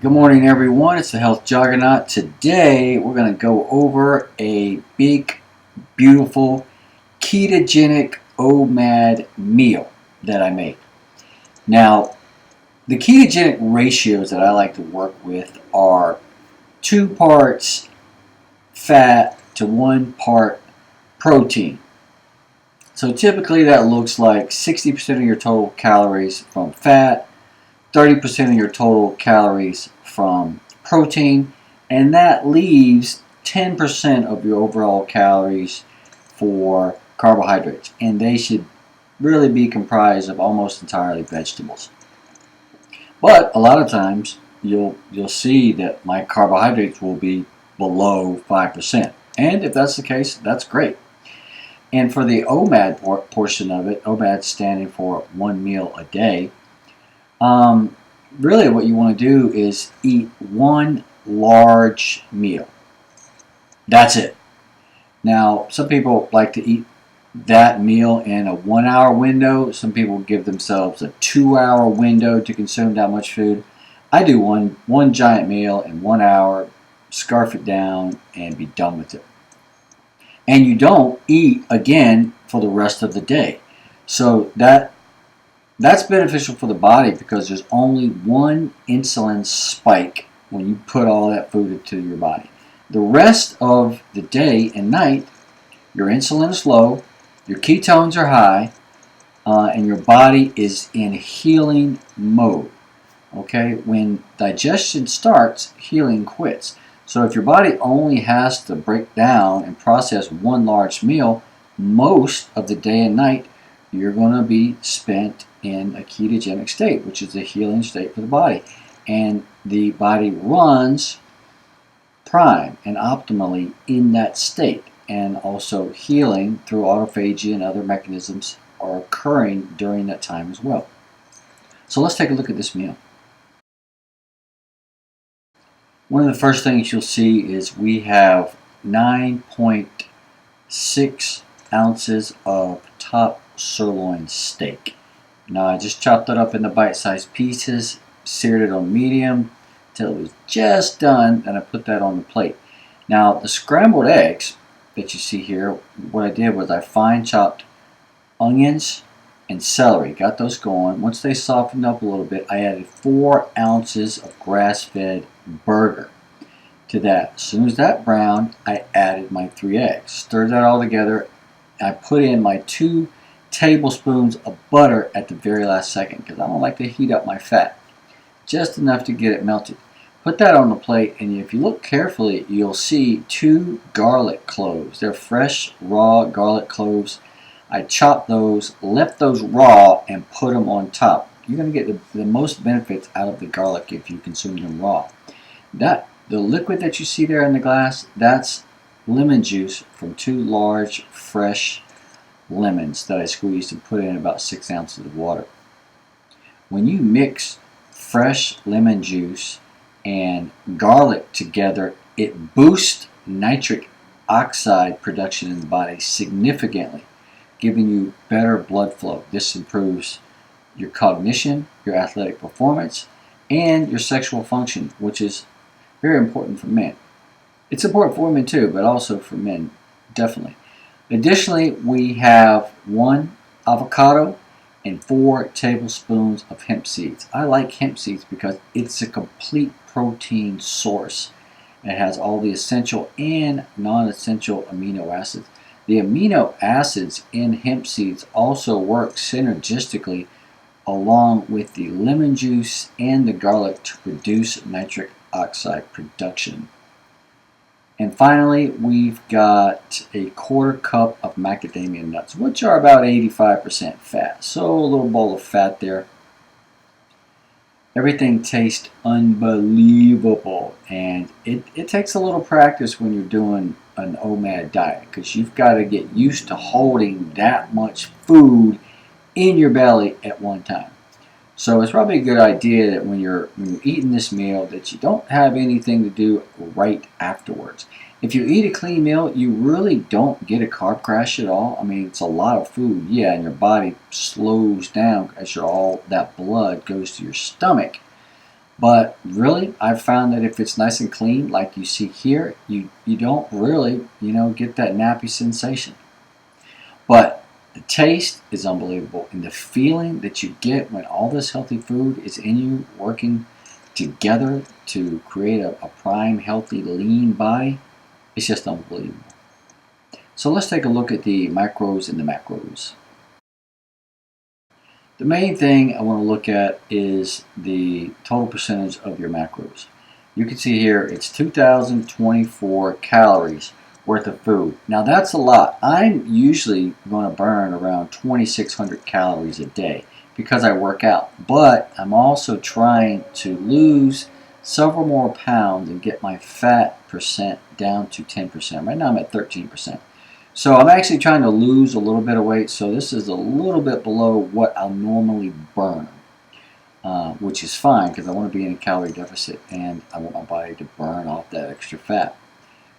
Good morning, everyone. It's the Health Juggernaut. Today, we're going to go over a big, beautiful ketogenic OMAD meal that I made. Now, the ketogenic ratios that I like to work with are 2 parts fat to 1 part protein. So typically that looks like 60% of your total calories from fat, 30% of your total calories from protein, and that leaves 10% of your overall calories for carbohydrates, and they should really be comprised of almost entirely vegetables. But a lot of times you'll see that my carbohydrates will be below 5%, and if that's the case, that's great. And for the OMAD portion of it, OMAD standing for 1 meal a day, really what you want to do is eat 1 large meal. That's it. Now, some people like to eat that meal in a 1-hour window. Some people give themselves a 2-hour window to consume that much food. I do one giant meal in 1 hour, scarf it down, and be done with it. And you don't eat again for the rest of the day. So that's beneficial for the body because there's only one insulin spike when you put all that food into your body. The rest of the day and night, your insulin is low, your ketones are high, and your body is in healing mode. Okay, when digestion starts, healing quits. So if your body only has to break down and process 1 large meal, most of the day and night, you're going to be spent in a ketogenic state, which is a healing state for the body. And the body runs prime and optimally in that state. And also healing through autophagy and other mechanisms are occurring during that time as well. So let's take a look at this meal. One of the first things you'll see is we have 9.6 ounces of top sirloin steak. Now I just chopped it up into bite-sized pieces, seared it on medium till it was just done, and I put that on the plate. Now the scrambled eggs that you see here, what I did was I fine chopped onions and celery, got those going. Once they softened up a little bit, I added 4 ounces of grass-fed burger to that. As soon as that browned, I added my 3 eggs, stirred that all together. I put in my 2 tablespoons of butter at the very last second because I don't like to heat up my fat, just enough to get it melted. Put that on the plate, and if you look carefully, you'll see 2 garlic cloves. They're fresh, raw garlic cloves. I chopped those, left those raw, and put them on top. You're going to get the most benefits out of the garlic if you consume them raw. The liquid that you see there in the glass, that's lemon juice from 2 large, fresh lemons that I squeezed and put in about 6 ounces of water. When you mix fresh lemon juice and garlic together, it boosts nitric oxide production in the body significantly, giving you better blood flow. This improves your cognition, your athletic performance, and your sexual function, which is very important for men. It's important for women too, but also for men, definitely. Additionally, we have 1 avocado and 4 tablespoons of hemp seeds. I like hemp seeds because it's a complete protein source. It has all the essential and non-essential amino acids. The amino acids in hemp seeds also work synergistically along with the lemon juice and the garlic to produce nitric oxide production. And finally, we've got a 1/4 cup of macadamia nuts, which are about 85% fat. So a little bowl of fat there. Everything tastes unbelievable, and it takes a little practice when you're doing an OMAD diet because you've got to get used to holding that much food in your belly at one time. So it's probably a good idea that when you're eating this meal that you don't have anything to do right afterwards. If you eat a clean meal, you really don't get a carb crash at all. I mean, it's a lot of food, yeah, and your body slows down as all that blood goes to your stomach. But really, I've found that if it's nice and clean, like you see here, you don't really, get that nappy sensation. But the taste is unbelievable, and the feeling that you get when all this healthy food is in you, working together to create a prime, healthy, lean body, it's just unbelievable. So let's take a look at the micros and the macros. The main thing I want to look at is the total percentage of your macros. You can see here it's 2,024 calories worth of food. Now that's a lot. I'm usually going to burn around 2,600 calories a day because I work out. But I'm also trying to lose several more pounds and get my fat percent down to 10%. Right now I'm at 13%. So I'm actually trying to lose a little bit of weight, so this is a little bit below what I'll normally burn, which is fine because I want to be in a calorie deficit and I want my body to burn off that extra fat.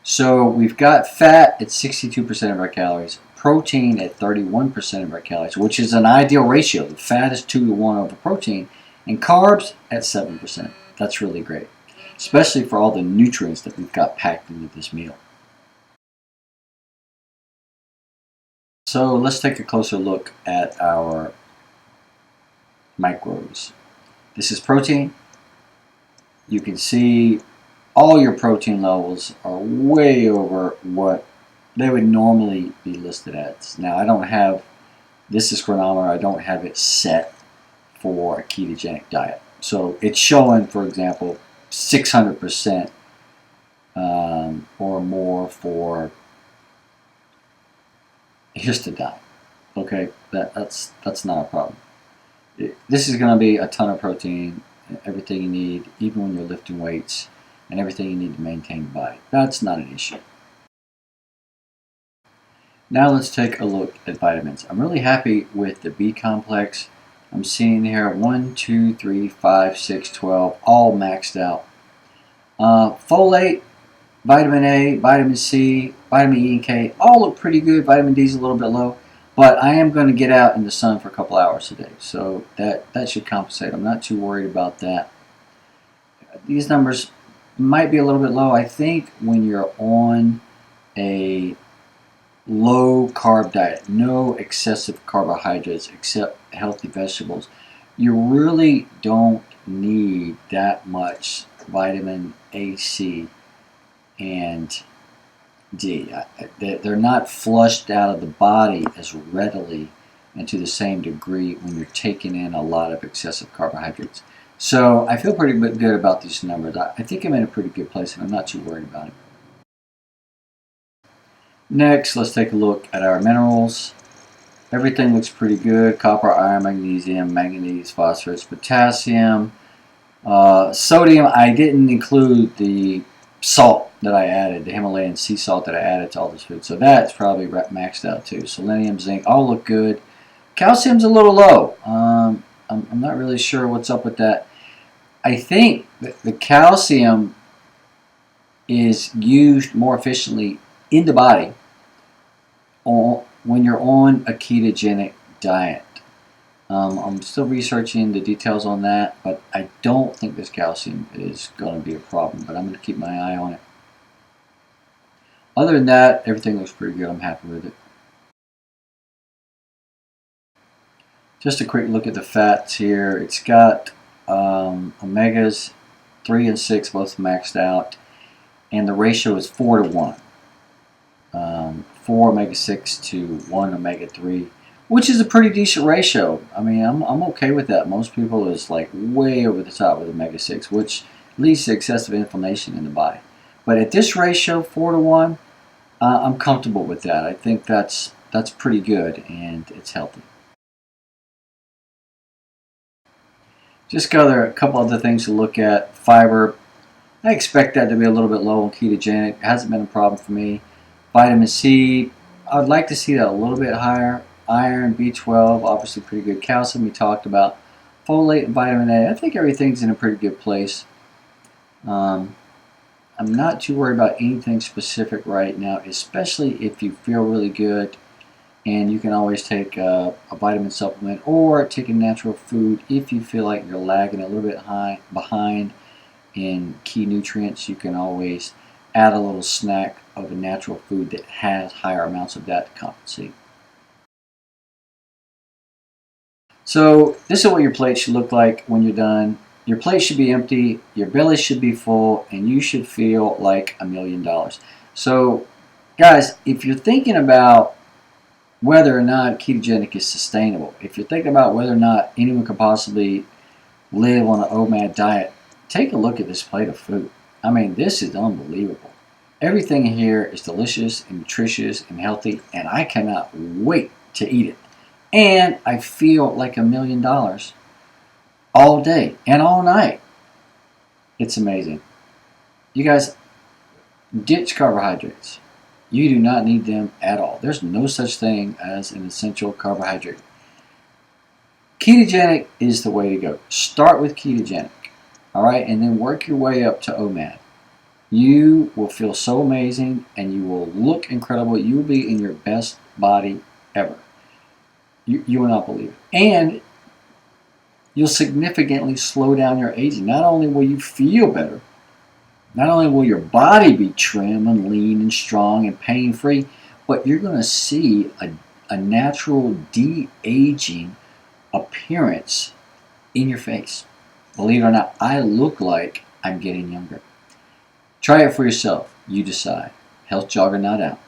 So we've got fat at 62% of our calories, protein at 31% of our calories, which is an ideal ratio. The fat is 2 to 1 over protein, and carbs at 7%. That's really great, especially for all the nutrients that we've got packed into this meal. So let's take a closer look at our macros. This is protein. You can see all your protein levels are way over what they would normally be listed at. Now I don't have, this is chronometer, I don't have it set for a ketogenic diet. So it's showing, for example, 600% or more for histidine. Okay, that's not a problem. This is going to be a ton of protein, everything you need, even when you're lifting weights, and everything you need to maintain the body. That's not an issue. Now let's take a look at vitamins. I'm really happy with the B complex. I'm seeing here 1, 2, 3, 5, 6, 12, all maxed out. Folate, vitamin A, vitamin C, vitamin E and K, all look pretty good. Vitamin D is a little bit low. But I am going to get out in the sun for a couple hours a day, so that should compensate. I'm not too worried about that. These numbers might be a little bit low. I think when you're on a low carb diet, no excessive carbohydrates except healthy vegetables, you really don't need that much vitamin A, C, and D. They're not flushed out of the body as readily and to the same degree when you're taking in a lot of excessive carbohydrates. So I feel pretty good about these numbers. I think I'm in a pretty good place and I'm not too worried about it. Next, let's take a look at our minerals. Everything looks pretty good. Copper, iron, magnesium, manganese, phosphorus, potassium. Sodium, I didn't include the salt that I added, the Himalayan sea salt that I added to all this food. So that's probably maxed out too. Selenium, zinc, all look good. Calcium's a little low. I'm not really sure what's up with that. I think that the calcium is used more efficiently in the body when you're on a ketogenic diet. I'm still researching the details on that, but I don't think this calcium is going to be a problem, but I'm going to keep my eye on it. Other than that, everything looks pretty good. I'm happy with it. Just a quick look at the fats here. It's got omegas 3 and 6 both maxed out, and the ratio is 4 to 1. 4 omega-6 to 1 omega-3, which is a pretty decent ratio. I mean, I'm okay with that. Most people is like way over the top with omega-6, which leads to excessive inflammation in the body. But at this ratio, 4 to 1, I'm comfortable with that. I think that's pretty good and it's healthy. Just got a couple other things to look at. Fiber, I expect that to be a little bit low on ketogenic. It hasn't been a problem for me. Vitamin C, I'd like to see that a little bit higher. Iron, B12, obviously pretty good. Calcium, we talked about. Folate and vitamin A, I think everything's in a pretty good place. I'm not too worried about anything specific right now, especially if you feel really good And you can always take a vitamin supplement or take a natural food if you feel like you're lagging a little bit behind in key nutrients. You can always add a little snack of a natural food that has higher amounts of that to compensate. So this is what your plate should look like when you're done. Your plate should be empty, your belly should be full, and you should feel like $1,000,000. So guys, if you're thinking about whether or not ketogenic is sustainable, if you're thinking about whether or not anyone could possibly live on an OMAD diet, take a look at this plate of food. I mean, this is unbelievable. Everything here is delicious and nutritious and healthy, and I cannot wait to eat it. And I feel like $1,000,000 all day and all night. It's amazing. You guys, ditch carbohydrates. You do not need them at all. There's no such thing as an essential carbohydrate. Ketogenic is the way to go. Start with ketogenic, all right, and then work your way up to OMAD. You will feel so amazing and you will look incredible. You will be in your best body ever. You will not believe it. And you'll significantly slow down your aging. Not only will you feel better, not only will your body be trim and lean and strong and pain-free, but you're going to see a natural de-aging appearance in your face. Believe it or not, I look like I'm getting younger. Try it for yourself. You decide. Health Juggernaut out.